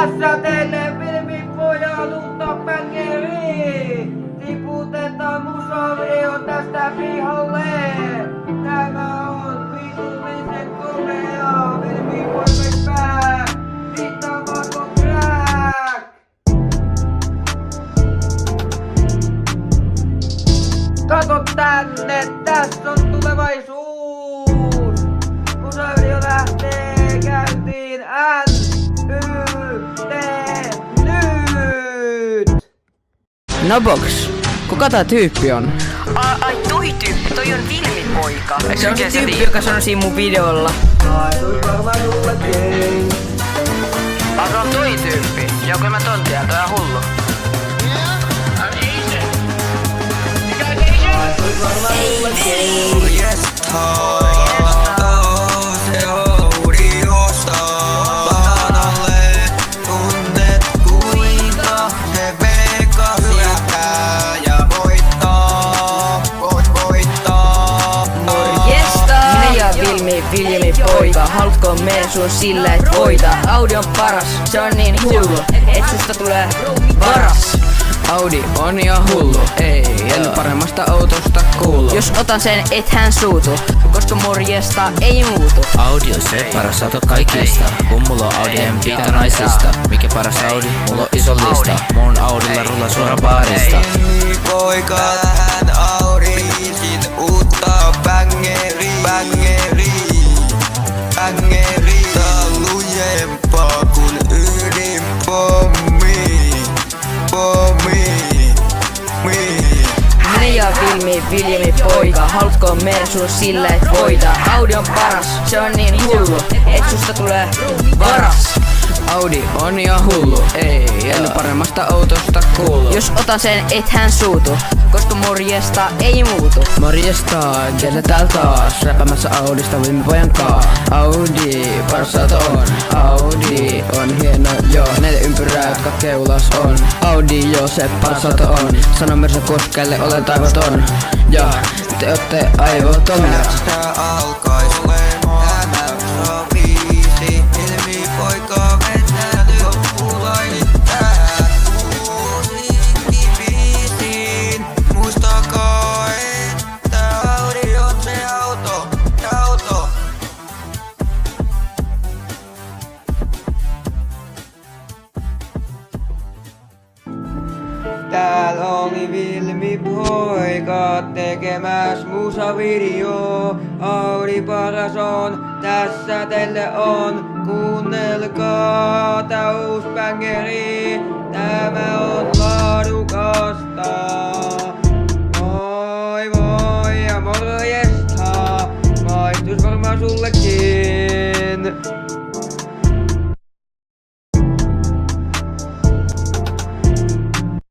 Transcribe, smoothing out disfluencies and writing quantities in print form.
Tässä teille filmipojan uutta bängeri. Tiputetaan musavideo tästä pihalle. Tämä on vitullisen komea. Filmipojan pää. Mittamaton crack. Kato tänne, tässä on tulevaisuus. Musavideo lähtee käyntiin nyt! No box, kuka tää tyyppi on? Ai toi tyyppi, toi on Vilmi-poika. Se on se tyyppi, joka sanoi siinä mun videolla. Laituis varmaan sullekin. Se on toi tyyppi. Joo, kyllä mä ton tiedän, toi on hullu. Laituis varmaan sullekin. Vilmi-poika, haluatko mennä sun sillä et voita? Audi on paras, se on niin hullu, et susta tulee varas. Audi on ihan hullu, ei paremmasta autosta kuulu. Jos otan sen, et hän suutu, koska morjesta ei muutu. Audi on se paras auto kaikista, kun mulla on Audi en pitä naisista. Mikä paras Audi? Mulla on iso lista, mun Audilla rulla suoraan baarista. Poika tähän Audiin, uutta bängeri, bängeri. Bängeri, tää on lujempaa kuin ydinpommi. Minä ja Vilmi-poika, haluatko mennä sun sillä et voita? Audi on paras, se on niin hullu, et susta tulee varas. Audi on ihan hullu, ei paremmasta autosta kuulu. Jos otan sen, et hän suutu, koska morjesta ei muutu. Morjesta, kellä täällä taas, räpämässä Audista Vilmi-pojan kaa. Audi, paras auto on, Audi on hieno joo. 4 ympyrää, jotka keulas on, Audi joo se paras auto on. Sano Mersa Koskelle, olen taivaton, ja te ootte aivoton. Tästä alkais olemaan tämä viisi. Vilmi-poika mennään loppulainen tähän uusiin biisiin. Muistakaa, että Audi on se auto. Täällä oli Vilmi-poika tekemäs musavideo. Audi paras on, tässä teille on. Kuunnelkaa tää uus bängeri. Tämä on laadukasta. Moi moi ja morjesta. Maistus varmaan sullekin.